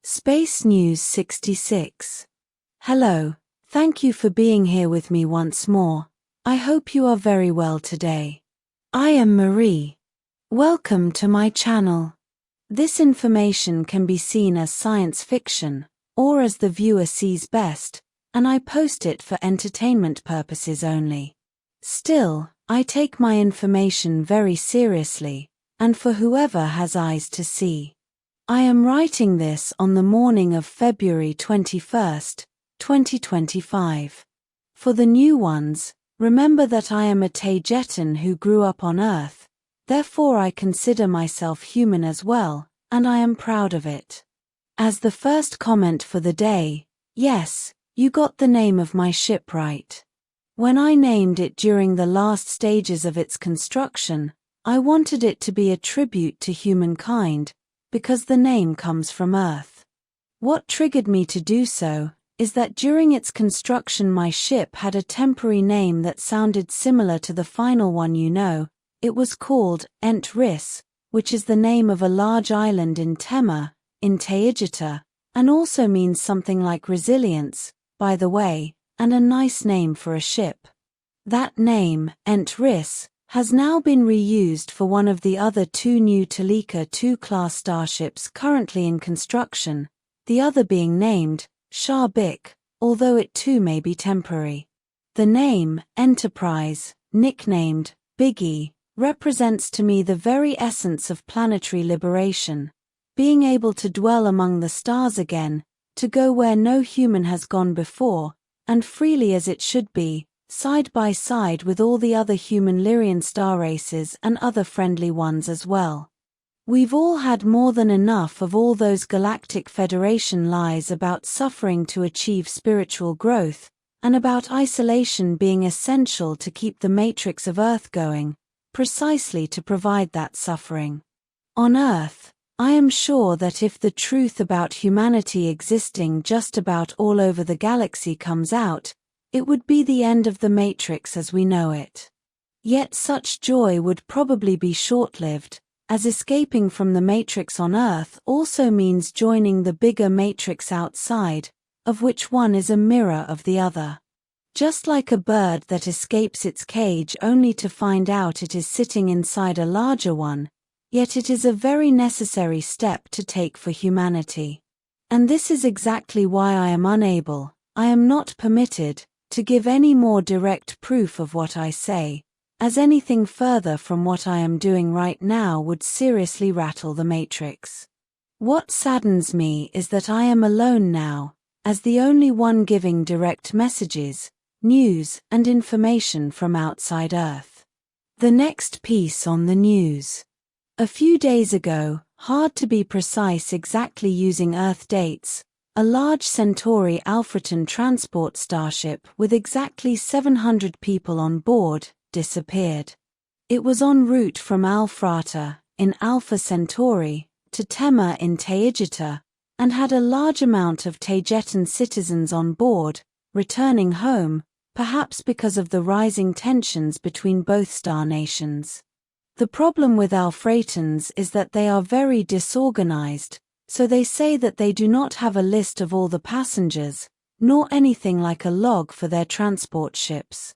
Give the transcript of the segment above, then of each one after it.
Space News 66. Hello, thank you for being here with me once more. I hope you are very well today. I am Marie. Welcome to my channel. This information can be seen as science fiction, or as the viewer sees best, and I post it for entertainment purposes only. Still, I take my information very seriously, and for whoever has eyes to see. I am writing this on the morning of February 21st, 2025. For the new ones, remember that I am a Taygetan who grew up on Earth, therefore I consider myself human as well, and I am proud of it. As the first comment for the day, yes, you got the name of my ship right. When I named it during the last stages of its construction, I wanted it to be a tribute to humankind, because the name comes from Earth. What triggered me to do so is that during its construction my ship had a temporary name that sounded similar to the final one you know. It was called Ent-Ris, which is the name of a large island in Tema, in Taygeta, and also means something like resilience, by the way, and a nice name for a ship. That name, Ent-Ris, has now been reused for one of the other two new Toleka II-class starships currently in construction, the other being named Sharbik, although it too may be temporary. The name, Enterprise, nicknamed Biggie, represents to me the very essence of planetary liberation, being able to dwell among the stars again, to go where no human has gone before, and freely as it should be, side by side with all the other human Lyrian star races and other friendly ones as well. We've all had more than enough of all those Galactic Federation lies about suffering to achieve spiritual growth, and about isolation being essential to keep the matrix of Earth going, precisely to provide that suffering. On Earth, I am sure that if the truth about humanity existing just about all over the galaxy comes out, it would be the end of the Matrix as we know it. Yet such joy would probably be short-lived, as escaping from the Matrix on Earth also means joining the bigger Matrix outside, of which one is a mirror of the other. Just like a bird that escapes its cage only to find out it is sitting inside a larger one, yet it is a very necessary step to take for humanity. And this is exactly why I am not permitted, to give any more direct proof of what I say, as anything further from what I am doing right now would seriously rattle the Matrix. What saddens me is that I am alone now, as the only one giving direct messages, news, and information from outside Earth. The next piece on the news. A few days ago, hard to be precise exactly using Earth dates, a large Centauri Alfratan transport starship with exactly 700 people on board disappeared. It was en route from Alfratan, in Alpha Centauri, to Tema in Taygeta, and had a large amount of Taygetan citizens on board, returning home, perhaps because of the rising tensions between both star nations. The problem with Alfratans is that they are very disorganized, so they say that they do not have a list of all the passengers, nor anything like a log for their transport ships.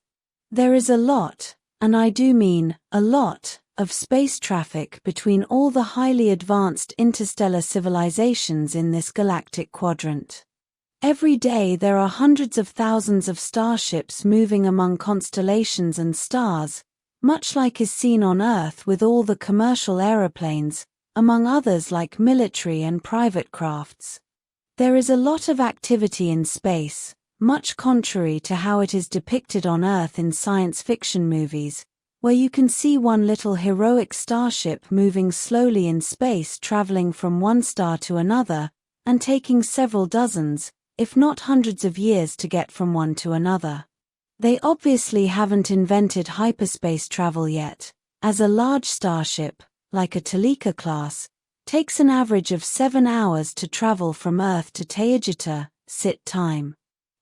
There is a lot, and I do mean a lot, of space traffic between all the highly advanced interstellar civilizations in this galactic quadrant. Every day there are hundreds of thousands of starships moving among constellations and stars, much like is seen on Earth with all the commercial aeroplanes, among others like military and private crafts. There is a lot of activity in space, much contrary to how it is depicted on Earth in science fiction movies, where you can see one little heroic starship moving slowly in space traveling from one star to another, and taking several dozens, if not hundreds of years to get from one to another. They obviously haven't invented hyperspace travel yet, as a large starship, like a Toleka class, takes an average of 7 hours to travel from Earth to Taygeta, sit time.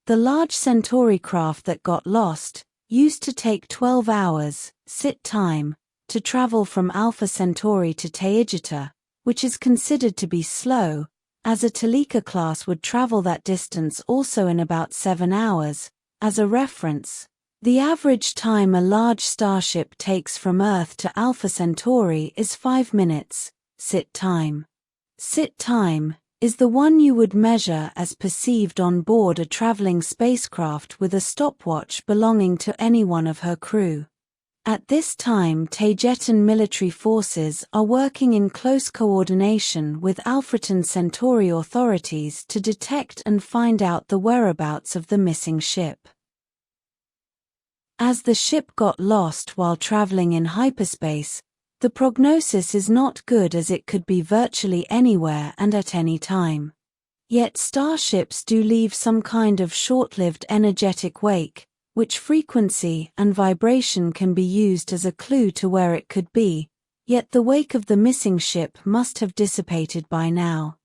The large Centauri craft that got lost used to take 12 hours, sit time, to travel from Alpha Centauri to Taygeta, which is considered to be slow, as a Toleka class would travel that distance also in about 7 hours. As a reference, the average time a large starship takes from Earth to Alpha Centauri is 5 minutes. Sit time. Sit time is the one you would measure as perceived on board a traveling spacecraft with a stopwatch belonging to any one of her crew. At this time, Taygetan military forces are working in close coordination with Alfratan Centauri authorities to detect and find out the whereabouts of the missing ship. As the ship got lost while traveling in hyperspace, the prognosis is not good as it could be virtually anywhere and at any time. Yet starships do leave some kind of short-lived energetic wake, which frequency and vibration can be used as a clue to where it could be, yet the wake of the missing ship must have dissipated by now.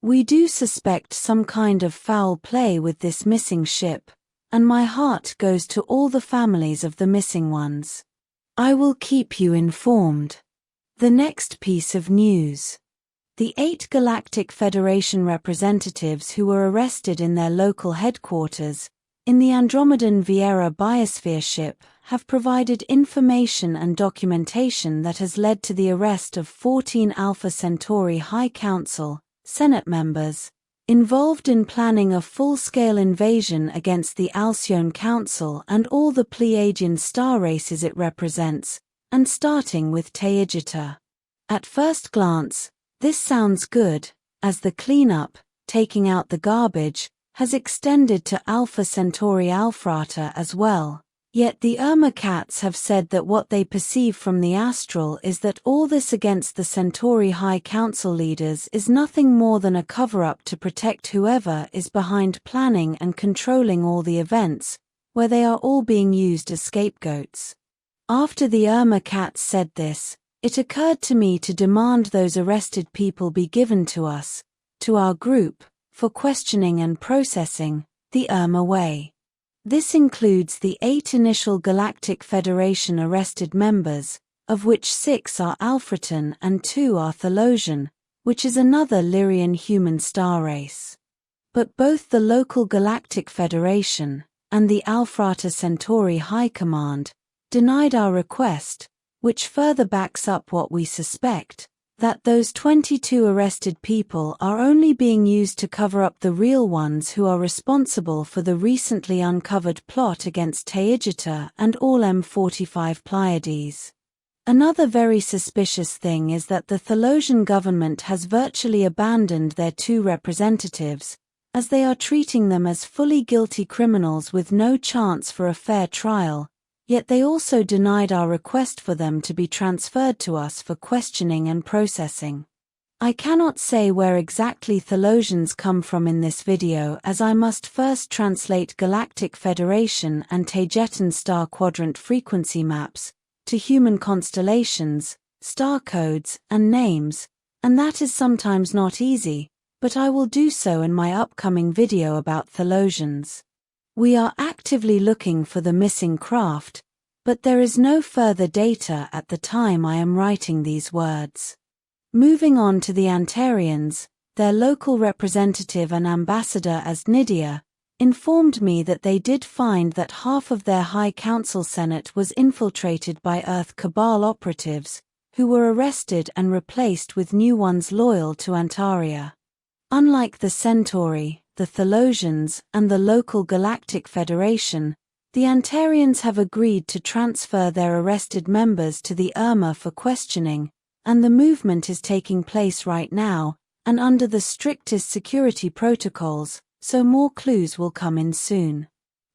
We do suspect some kind of foul play with this missing ship, and my heart goes to all the families of the missing ones. I will keep you informed. The next piece of news. The 8 Galactic Federation representatives who were arrested in their local headquarters, in the Andromedan Viera biosphere ship, have provided information and documentation that has led to the arrest of 14 Alpha Centauri High Council, Senate members, involved in planning a full-scale invasion against the Alcyone Council and all the Pleiadian star races it represents, and starting with Taygeta. At first glance, this sounds good, as the cleanup, taking out the garbage, has extended to Alpha Centauri Alfratan as well. Yet the Urmah cats have said that what they perceive from the astral is that all this against the Centauri High Council leaders is nothing more than a cover-up to protect whoever is behind planning and controlling all the events, where they are all being used as scapegoats. After the Urmah cats said this, it occurred to me to demand those arrested people be given to us, to our group, for questioning and processing, the Urmah way. This includes the 8 initial Galactic Federation arrested members, of which 6 are Alfratan and 2 are Thelosian, which is another Lyrian human star race. But both the local Galactic Federation and the Alfratan Centauri High Command denied our request, which further backs up what we suspect, that those 22 arrested people are only being used to cover up the real ones who are responsible for the recently uncovered plot against Taygeta and all M45 Pleiades. Another very suspicious thing is that the Thelosian government has virtually abandoned their 2 representatives, as they are treating them as fully guilty criminals with no chance for a fair trial. Yet they also denied our request for them to be transferred to us for questioning and processing. I cannot say where exactly Thelosians come from in this video, as I must first translate Galactic Federation and Taygetan star quadrant frequency maps to human constellations, star codes, and names, and that is sometimes not easy, but I will do so in my upcoming video about Thelosians. We are actively looking for the missing craft, but there is no further data at the time I am writing these words. Moving on to the Antarians, their local representative and ambassador as Nydia, informed me that they did find that half of their High Council Senate was infiltrated by Earth Cabal operatives, who were arrested and replaced with new ones loyal to Antaria. Unlike the Centauri, the Thelosians, and the local Galactic Federation, the Antarians have agreed to transfer their arrested members to the Urmah for questioning, and the movement is taking place right now, and under the strictest security protocols, so more clues will come in soon.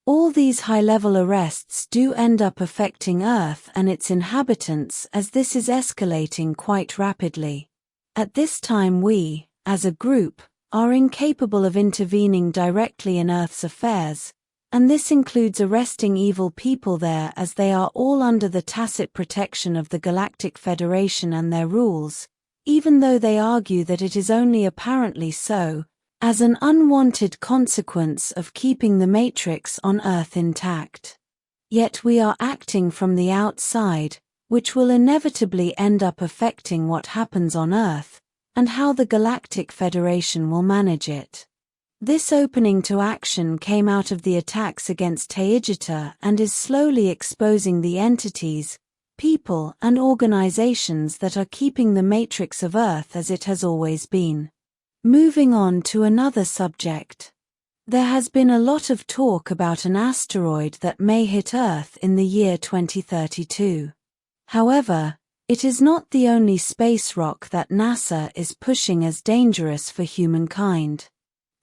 All these high-level arrests do end up affecting Earth and its inhabitants, as this is escalating quite rapidly. At this time we, as a group, are incapable of intervening directly in Earth's affairs, and this includes arresting evil people there, as they are all under the tacit protection of the Galactic Federation and their rules, even though they argue that it is only apparently so, as an unwanted consequence of keeping the Matrix on Earth intact. Yet we are acting from the outside, which will inevitably end up affecting what happens on Earth, and how the Galactic Federation will manage it. This opening to action came out of the attacks against Taygeta and is slowly exposing the entities, people and organizations that are keeping the matrix of Earth as it has always been. Moving on to another subject. There has been a lot of talk about an asteroid that may hit Earth in the year 2032. However, it is not the only space rock that NASA is pushing as dangerous for humankind.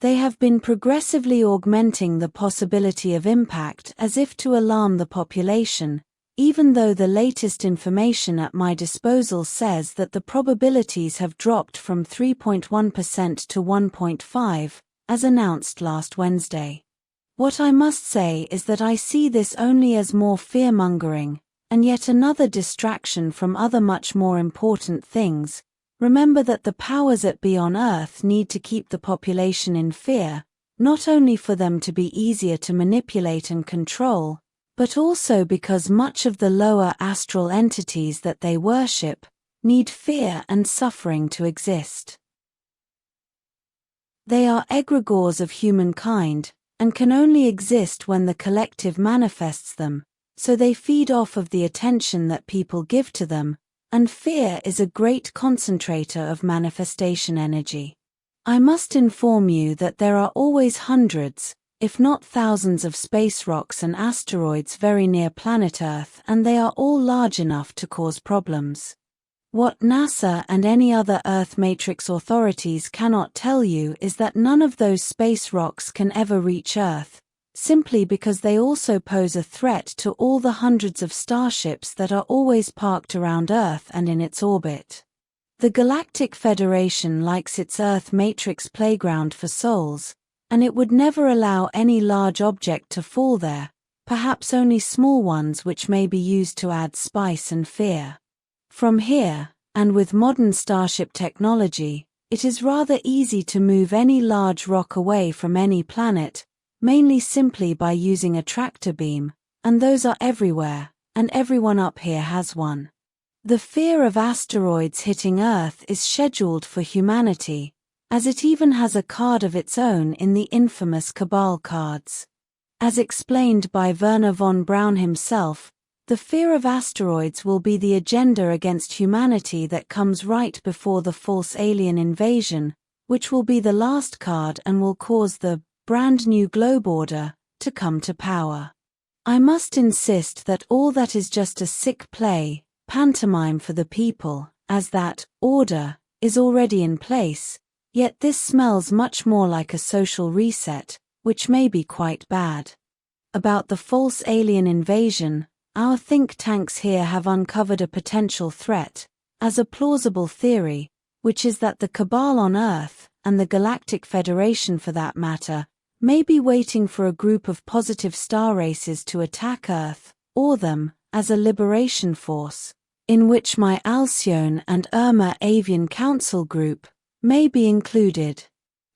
They have been progressively augmenting the possibility of impact as if to alarm the population, even though the latest information at my disposal says that the probabilities have dropped from 3.1% to 1.5%, as announced last Wednesday. What I must say is that I see this only as more fear-mongering, and yet another distraction from other much more important things. Remember that the powers that be on Earth need to keep the population in fear, not only for them to be easier to manipulate and control, but also because much of the lower astral entities that they worship need fear and suffering to exist. They are egregores of humankind, and can only exist when the collective manifests them, so they feed off of the attention that people give to them, and fear is a great concentrator of manifestation energy. I must inform you that there are always hundreds, if not thousands of space rocks and asteroids very near planet Earth, and they are all large enough to cause problems. What NASA and any other Earth matrix authorities cannot tell you is that none of those space rocks can ever reach Earth, simply because they also pose a threat to all the hundreds of starships that are always parked around Earth and in its orbit. The Galactic Federation likes its Earth matrix playground for souls, and it would never allow any large object to fall there, perhaps only small ones which may be used to add spice and fear. From here, and with modern Starship technology, it is rather easy to move any large rock away from any planet, mainly simply by using a tractor beam, and those are everywhere, and everyone up here has one. The fear of asteroids hitting Earth is scheduled for humanity, as it even has a card of its own in the infamous Cabal cards. As explained by Wernher von Braun himself, the fear of asteroids will be the agenda against humanity that comes right before the false alien invasion, which will be the last card and will cause the brand new globe order to come to power. I must insist that all that is just a sick play, pantomime for the people, as that order is already in place, yet this smells much more like a social reset, which may be quite bad. About the false alien invasion, our think tanks here have uncovered a potential threat, as a plausible theory, which is that the Cabal on Earth, and the Galactic Federation for that matter, may be waiting for a group of positive star races to attack Earth, or them, as a liberation force, in which my Alcyon and Urmah Avian Council group may be included.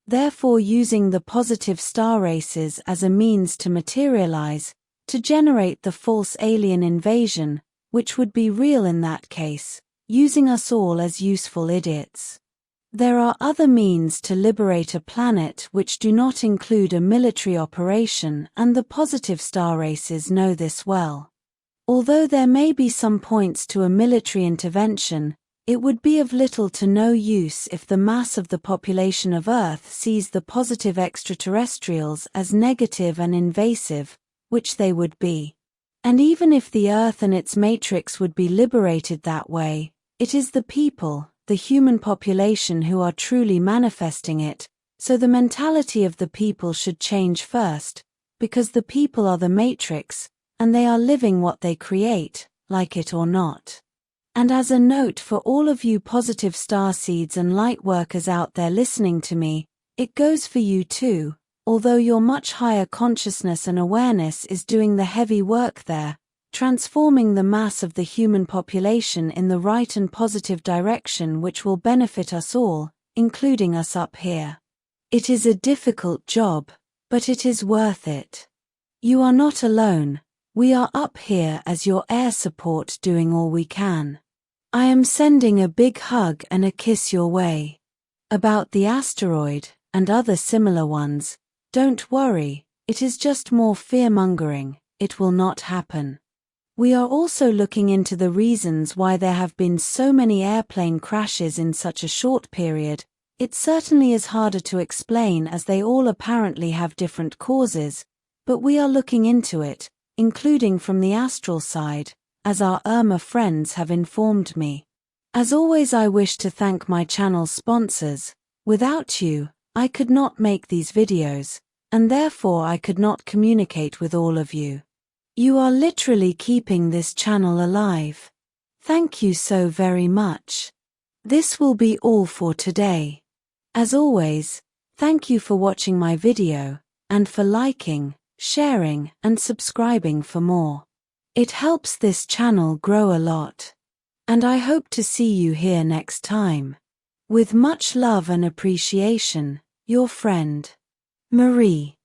Therefore, using the positive star races as a means to materialize, to generate the false alien invasion, which would be real in that case, using us all as useful idiots. There are other means to liberate a planet which do not include a military operation, and the positive star races know this well. Although there may be some points to a military intervention, it would be of little to no use if the mass of the population of Earth sees the positive extraterrestrials as negative and invasive, which they would be. And even if the Earth and its matrix would be liberated that way, it is the people, the human population, who are truly manifesting it, so the mentality of the people should change first, because the people are the matrix, and they are living what they create, like it or not. And as a note for all of you positive starseeds and light workers out there listening to me, it goes for you too. Although your much higher consciousness and awareness is doing the heavy work there, transforming the mass of the human population in the right and positive direction which will benefit us all, including us up here. It is a difficult job, but it is worth it. You are not alone. We are up here as your air support doing all we can. I am sending a big hug and a kiss your way. About the asteroid, and other similar ones, don't worry, it is just more fear-mongering, it will not happen. We are also looking into the reasons why there have been so many airplane crashes in such a short period. It certainly is harder to explain as they all apparently have different causes, but we are looking into it, including from the astral side, as our Urmah friends have informed me. As always, I wish to thank my channel's sponsors. Without you, I could not make these videos, and therefore I could not communicate with all of you. You are literally keeping this channel alive. Thank you so very much. This will be all for today. As always, thank you for watching my video, and for liking, sharing, and subscribing for more. It helps this channel grow a lot. And I hope to see you here next time. With much love and appreciation, your friend, Marie.